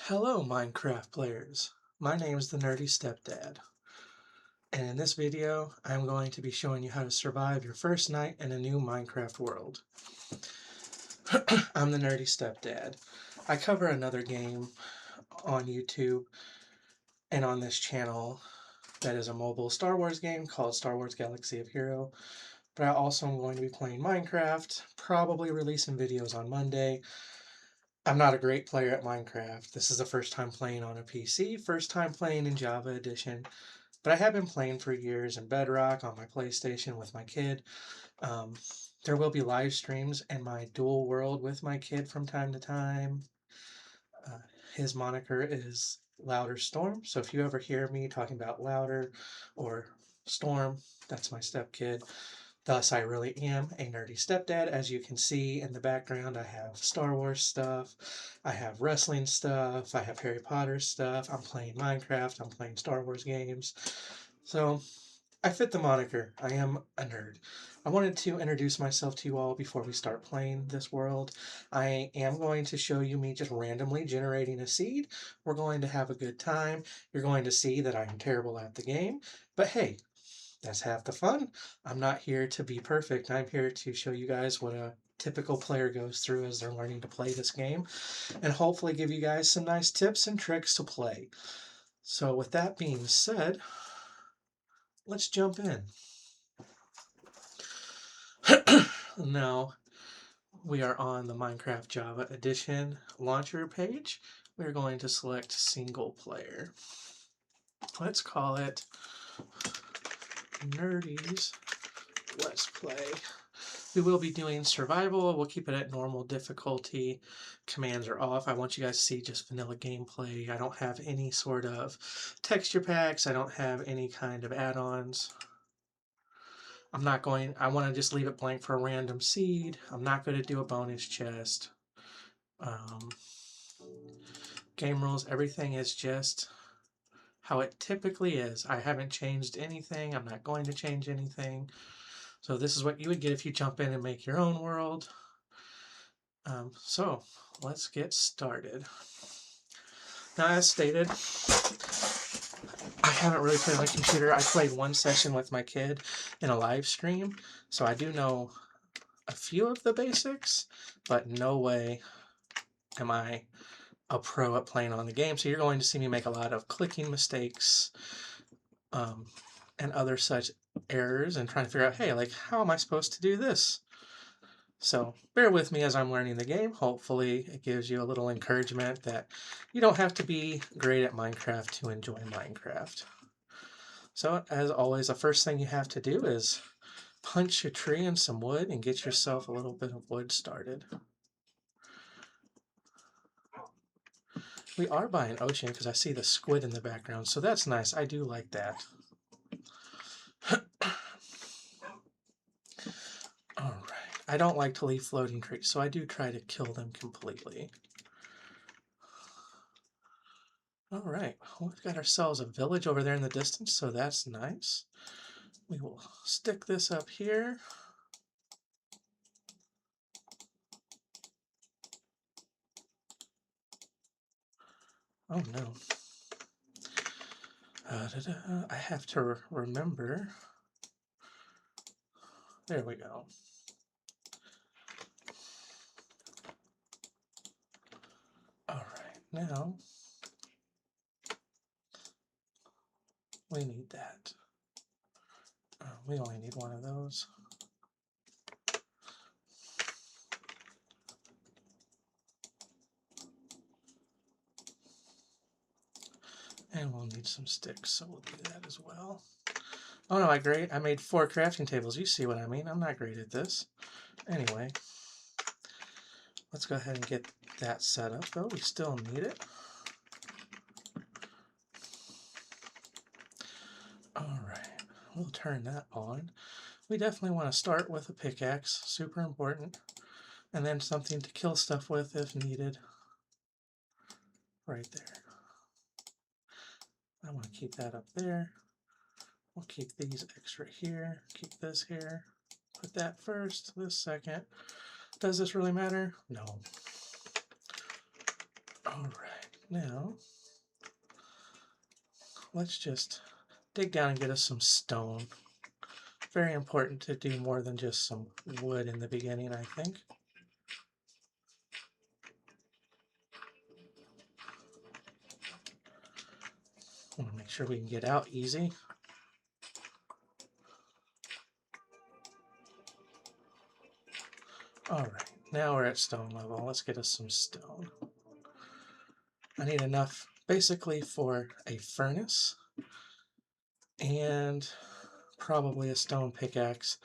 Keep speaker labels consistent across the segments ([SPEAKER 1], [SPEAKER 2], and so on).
[SPEAKER 1] Hello Minecraft players, my name is the Nerdy Stepdad, and in this video I'm going to be showing you how to survive your first night in a new Minecraft world. I'm the Nerdy Stepdad. I cover another game on YouTube and on this channel that is a mobile Star Wars game called Star Wars Galaxy of Hero, but I also am going to be playing Minecraft, probably releasing videos on Monday. I'm not a great player at Minecraft. This is the first time playing on a PC, first time playing in Java Edition, but I have been playing for years in Bedrock on my PlayStation with my kid. Um, there will be live streams in my dual world with my kid from time to time. Uh, his moniker is Louder Storm, so if you ever hear me talking about Louder or Storm, that's my stepkid. Thus, I really am a nerdy stepdad. As you can see in the background, I have Star Wars stuff, I have wrestling stuff, I have Harry Potter stuff, I'm playing Minecraft, I'm playing Star Wars games. So, I fit the moniker. I am a nerd. I wanted to introduce myself to you all before we start playing this world. I am going to show you me just randomly generating a seed. We're going to have a good time. You're going to see that I am terrible at the game, but hey, that's half the fun. I'm not here to be perfect. I'm here to show you guys what a typical player goes through as they're learning to play this game, and hopefully give you guys some nice tips and tricks to play. So with that being said, let's jump in. Now, we are on the Minecraft Java Edition launcher page. We're going to select single player. Let's call it Nerdy's Let's Play. We will be doing survival. We'll keep it at normal difficulty. Commands are off. I want you guys to see just vanilla gameplay. I don't have any sort of texture packs. I don't have any kind of add-ons. I want to just leave it blank for a random seed. I'm not going to do a bonus chest. Game rules, everything is just how it typically is. I haven't changed anything. I'm not going to change anything. So this is what you would get if you jump in and make your own world. So let's get started. Now, as stated, I haven't really played on my computer. I played one session with my kid in a live stream, so I do know a few of the basics, but no way am I a pro at playing on the game. So you're going to see me make a lot of clicking mistakes and other such errors and trying to figure out, hey, like, how am I supposed to do this? So bear with me as I'm learning the game. Hopefully it gives you a little encouragement that you don't have to be great at Minecraft to enjoy Minecraft. So as always, the first thing you have to do is punch a tree and some wood and get yourself a little bit of wood started. We are by an ocean because I see the squid in the background, so that's nice. I do like that. Alright, I don't like to leave floating trees, so I do try to kill them completely. Alright, we've got ourselves a village over there in the distance, so that's nice. We will stick this up here. Oh no. I have to remember. There we go. Alright, now we need that. We only need one of those. And we'll need some sticks, so we'll do that as well. Oh no, I made 4 crafting tables. You see what I mean? I'm not great at this. Anyway, let's go ahead and get that set up, though. We still need it. Alright, we'll turn that on. We definitely want to start with a pickaxe, super important. And then something to kill stuff with if needed. Right there. I want to keep that up there. We'll keep these extra here, keep this here. Put that first, this second. Does this really matter? No. Alright. Now, let's just dig down and get us some stone. Very important to do more than just some wood in the beginning, I think. I want to make sure we can get out easy. Alright, now we're at stone level. Let's get us some stone. I need enough basically for a furnace and probably a stone pickaxe,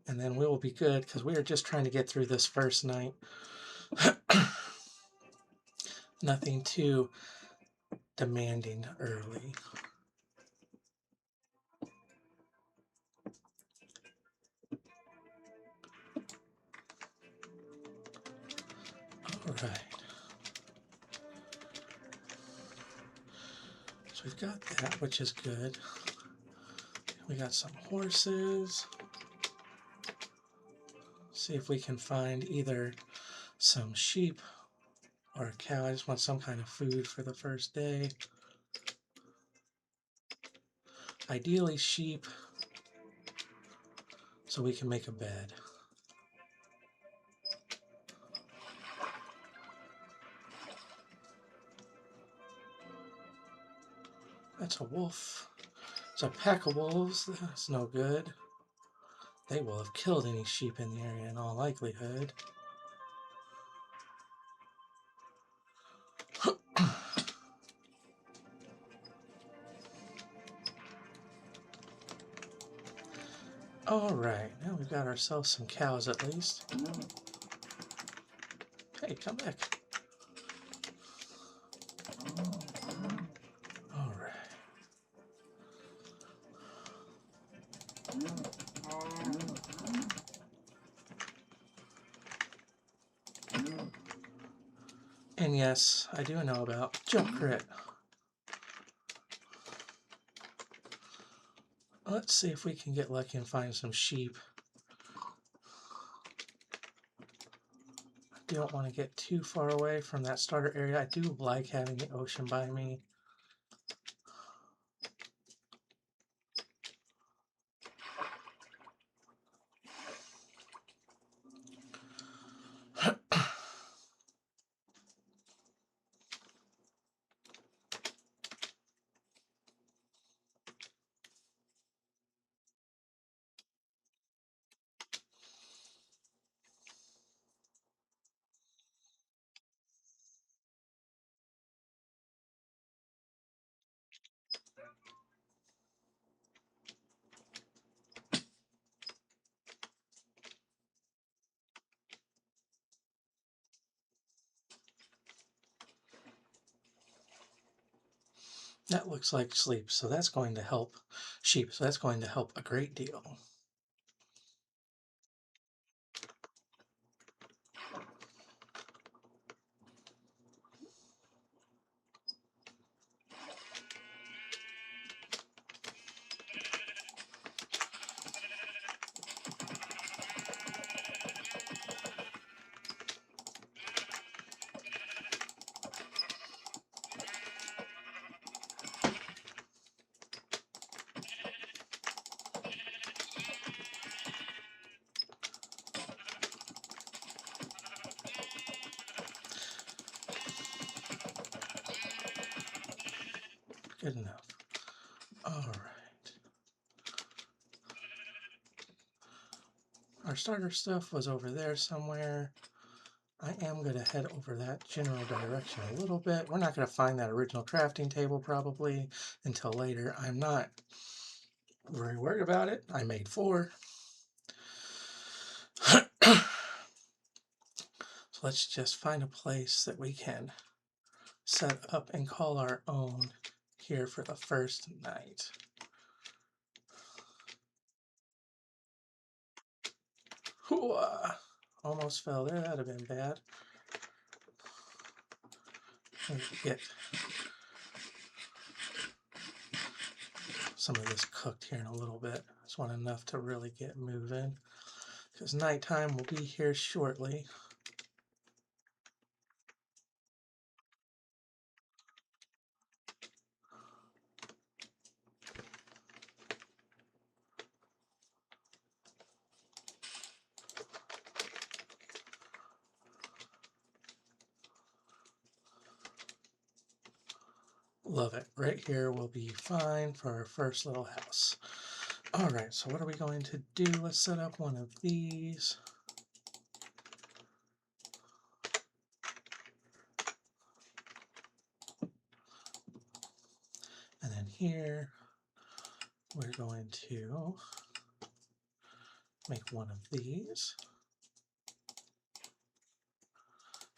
[SPEAKER 1] and then we will be good because we are just trying to get through this first night. Nothing too demanding early. Alright. So we've got that, which is good. We got some horses. See if we can find either some sheep or a cow. I just want some kind of food for the first day. Ideally sheep, so we can make a bed. That's a wolf. It's a pack of wolves. That's no good. They will have killed any sheep in the area in all likelihood. Alright, now we've got ourselves some cows at least. Hey, come back. Alright. And yes, I do know about jump crit. Let's see if we can get lucky and find some sheep. I don't want to get too far away from that starter area. I do like having the ocean by me. That looks like sleep, so that's going to help sheep, so that's going to help a great deal. Good enough. All right. Our starter stuff was over there somewhere. I am going to head over that general direction a little bit. We're not going to find that original crafting table probably until later. I'm not very worried about it. I made 4. So let's just find a place that we can set up and call our own here for the first night. Hooah! Almost fell there. That'd have been bad. Get some of this cooked here in a little bit. Just want enough to really get moving, because nighttime will be here shortly. Love it. Right here will be fine for our first little house. All right, so what are we going to do? Let's set up one of these. And then here, we're going to make one of these.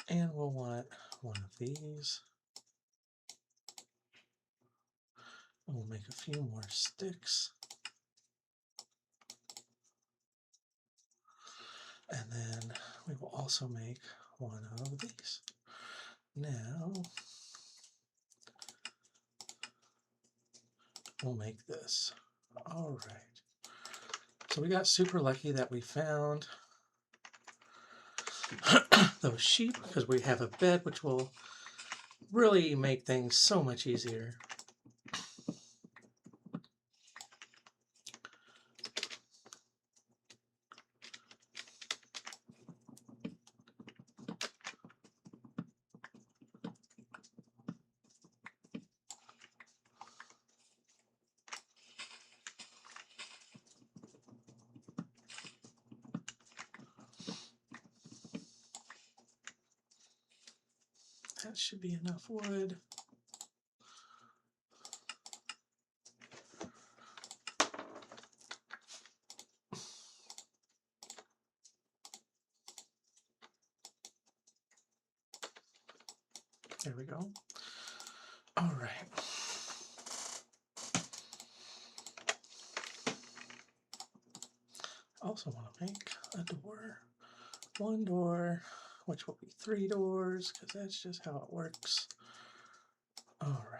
[SPEAKER 1] And we'll want one of these. And we'll make a few more sticks. And then we will also make one of these. Now, we'll make this. All right. So we got super lucky that we found those sheep because we have a bed, which will really make things so much easier. That should be enough wood. There we go. All right. Also want to make a door. One door, which will be 3 doors, because that's just how it works. All right.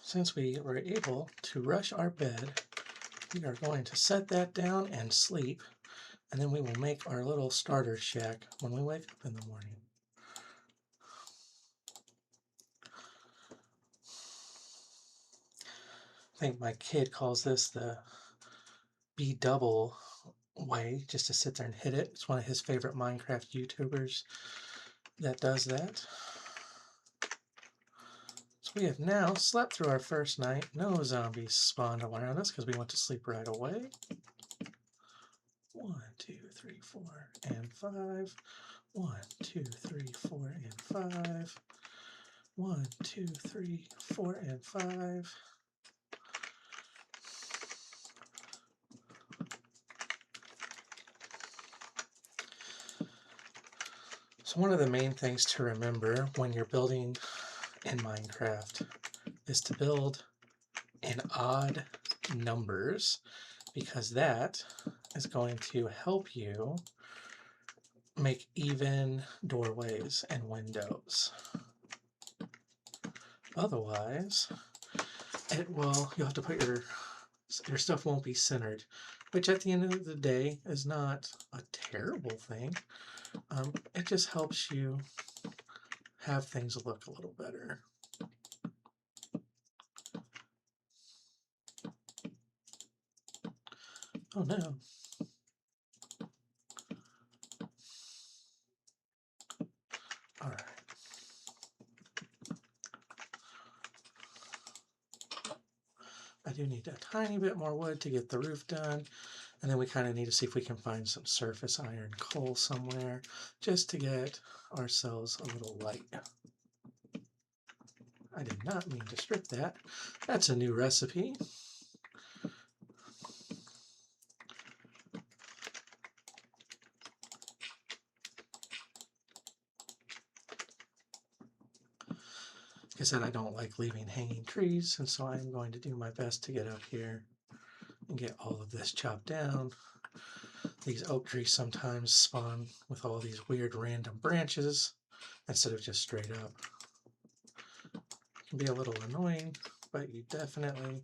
[SPEAKER 1] Since we were able to rush our bed, we are going to set that down and sleep, and then we will make our little starter shack when we wake up in the morning. I think my kid calls this the B-double way, just to sit there and hit it. It's one of his favorite Minecraft YouTubers that does that. So we have now slept through our first night. No zombies spawned around us because we went to sleep right away. 1, 2, 3, 4, and 5. 1, 2, 3, 4, and 5. 1, 2, 3, 4, and 5. So one of the main things to remember when you're building in Minecraft is to build in odd numbers, because that is going to help you make even doorways and windows. Otherwise, you'll have to put your stuff won't be centered, which at the end of the day is not a terrible thing. It just helps you have things look a little better. Oh no. All right. I do need a tiny bit more wood to get the roof done, and then we kind of need to see if we can find some surface iron coal somewhere just to get ourselves a little light. I did not mean to strip that. That's a new recipe. Like I said, I don't like leaving hanging trees, and so I'm going to do my best to get up here and get all of this chopped down. These oak trees sometimes spawn with all these weird random branches instead of just straight up. It can be a little annoying, but you definitely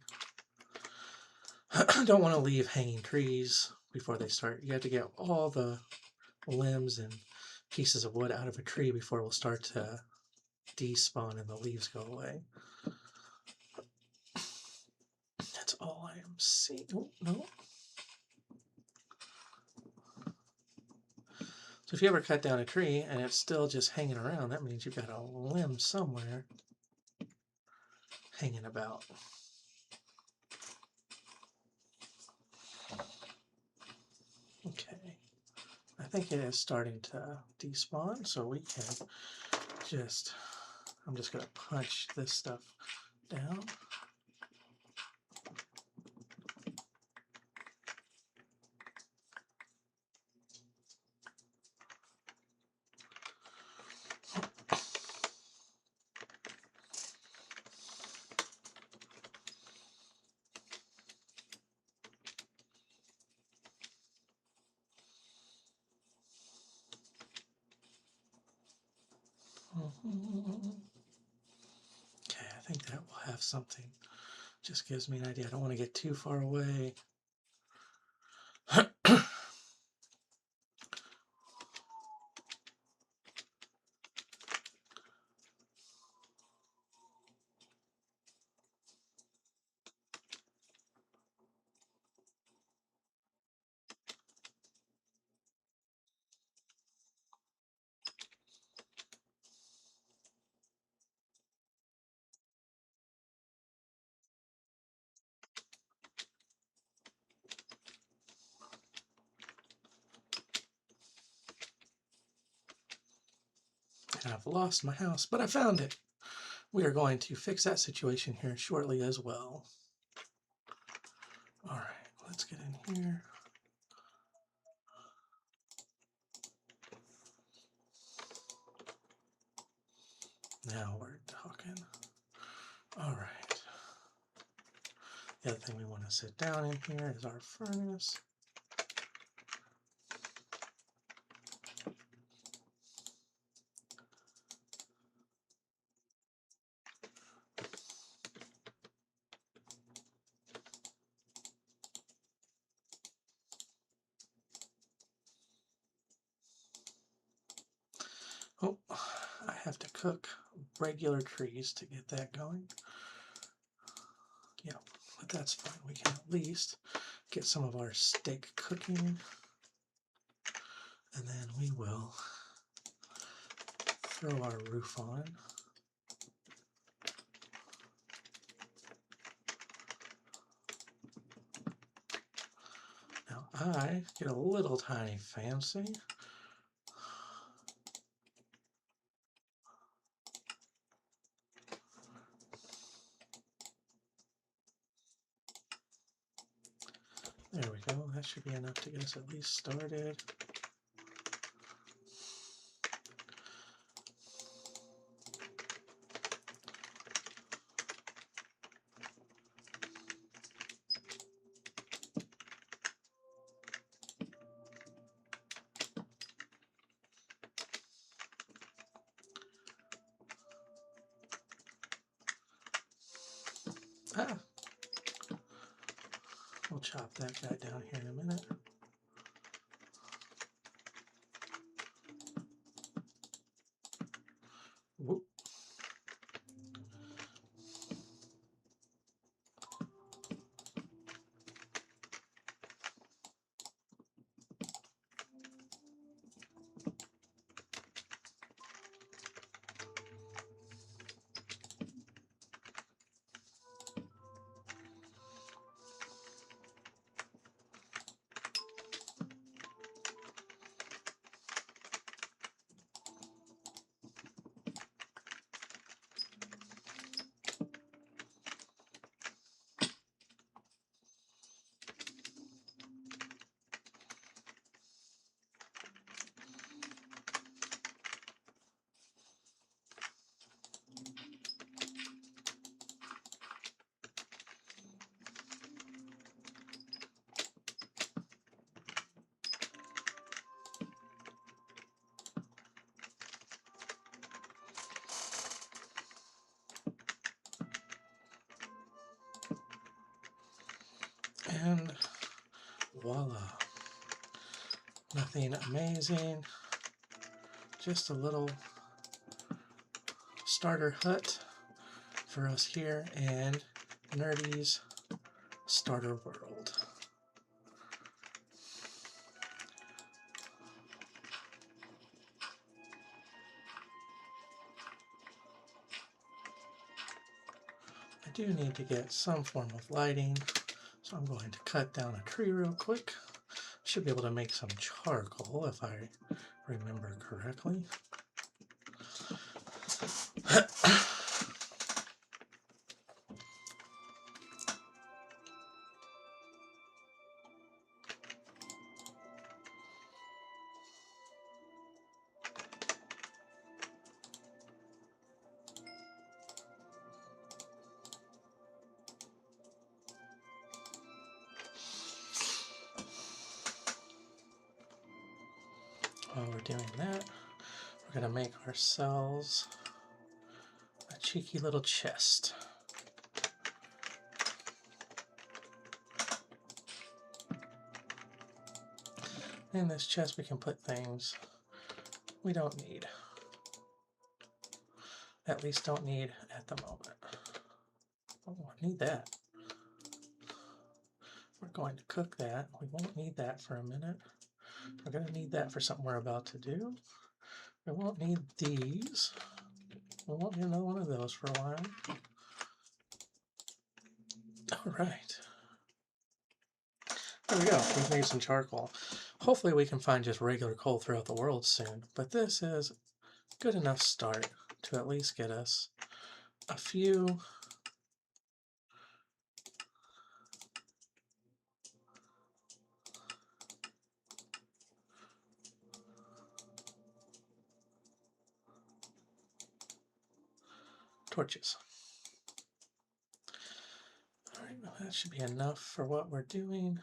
[SPEAKER 1] don't want to leave hanging trees before they start. You have to get all the limbs and pieces of wood out of a tree before it will start to despawn and the leaves go away. That's all I am seeing. Oh, no. So if you ever cut down a tree and it's still just hanging around, that means you've got a limb somewhere hanging about. Okay. I think it is starting to despawn, so we can just, I'm just going to punch this stuff down. Okay, I think that will have something. Just gives me an idea. I don't want to get too far away. And I've lost my house, but I found it. We are going to fix that situation here shortly as well. All right, let's get in here. Now we're talking. All right. The other thing we want to sit down in here is our furnace. Oh, I have to cook regular trees to get that going. Yeah, but that's fine. We can at least get some of our steak cooking. And then we will throw our roof on. Now I get a little tiny fancy. There we go. That should be enough to get us at least started. Ah, we'll chop that guy down here in a minute. Whoop. And voila. Nothing amazing. Just a little starter hut for us here in Nerdy's Starter World. I do need to get some form of lighting, so I'm going to cut down a tree real quick. Should be able to make some charcoal if I remember correctly. While we're doing that, we're going to make ourselves a cheeky little chest. In this chest we can put things we don't need. At least don't need at the moment. Oh, I need that. We're going to cook that. We won't need that for a minute. We're going to need that for something we're about to do. We won't need these. We won't need another one of those for a while. All right. There we go. We've made some charcoal. Hopefully we can find just regular coal throughout the world soon, but this is a good enough start to at least get us a few torches. All right, well, that should be enough for what we're doing.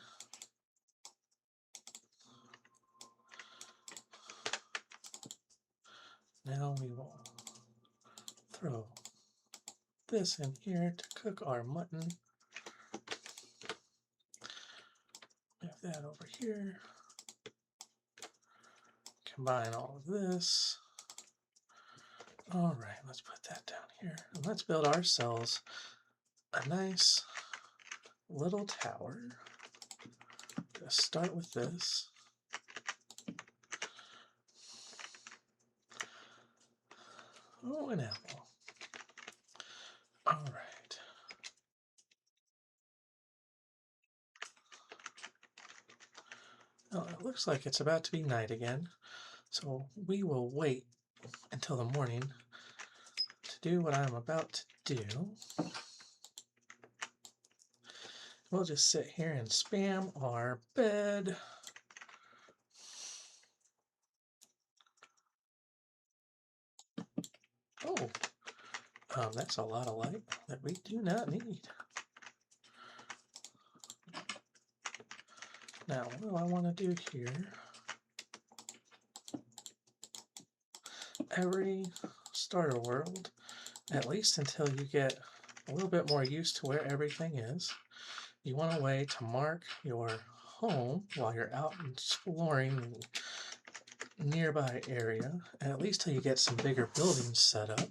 [SPEAKER 1] Now we will throw this in here to cook our mutton. Move that over here. Combine all of this. All right, let's put that down here. And let's build ourselves a nice little tower. Just start with this. Oh, an apple. All right. Well, it looks like it's about to be night again, so we will wait until the morning to do what I'm about to do. We'll just sit here and spam our bed. Oh, that's a lot of light that we do not need. Now, what do I want to do here? Every starter world, at least until you get a little bit more used to where everything is, you want a way to mark your home while you're out exploring the nearby area, and at least till you get some bigger buildings set up.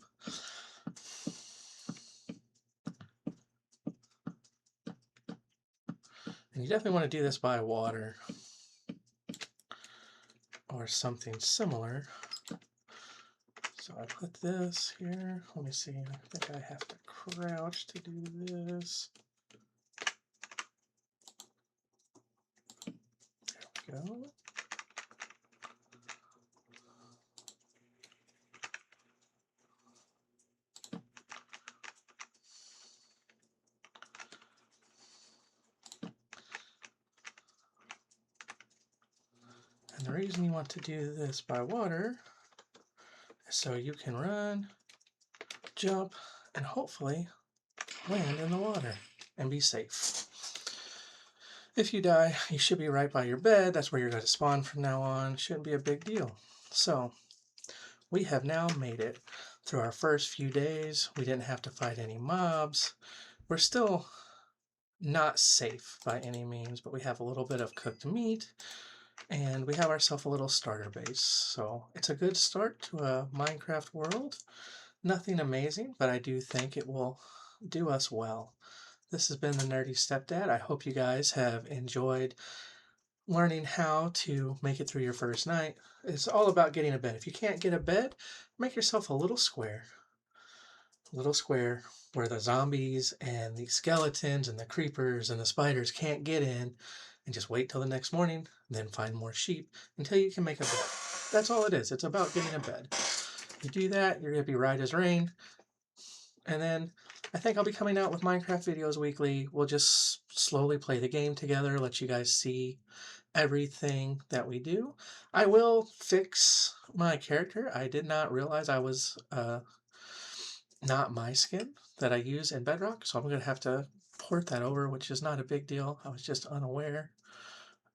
[SPEAKER 1] And you definitely want to do this by water or something similar. So I put this here. Let me see. I think I have to crouch to do this. There we go. And the reason you want to do this by water is so you can run, jump, and hopefully land in the water and be safe. If you die, you should be right by your bed. That's where you're going to spawn from now on. Shouldn't be a big deal. So we have now made it through our first few days. We didn't have to fight any mobs. We're still not safe by any means, but we have a little bit of cooked meat, and we have ourselves a little starter base. So it's a good start to a Minecraft world. Nothing amazing, but I do think it will do us well. This has been the Nerdy Stepdad. I hope you guys have enjoyed learning how to make it through your first night. It's all about getting a bed. If you can't get a bed, make yourself a little square where the zombies and the skeletons and the creepers and the spiders can't get in, and just wait till the next morning, then find more sheep until you can make a bed. That's all it is. It's about getting a bed. You do that, you're going to be right as rain. And then I think I'll be coming out with Minecraft videos weekly. We'll just slowly play the game together, let you guys see everything that we do. I will fix my character. I did not realize I was not my skin that I use in Bedrock, so I'm going to have to port that over, which is not a big deal. I was just unaware.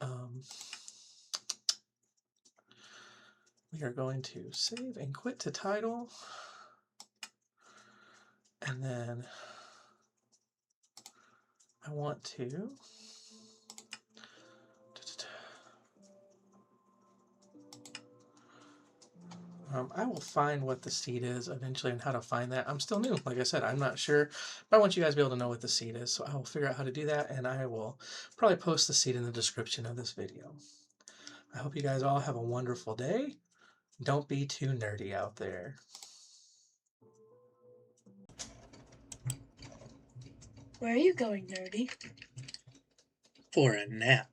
[SPEAKER 1] Um, we are going to save and quit to title, and then I want to I will find what the seed is eventually and how to find that. I'm still new. Like I said, I'm not sure, but I want you guys to be able to know what the seed is. So I will figure out how to do that, and I will probably post the seed in the description of this video. I hope you guys all have a wonderful day. Don't be too nerdy out there.
[SPEAKER 2] Where are you going, nerdy?
[SPEAKER 1] For a nap.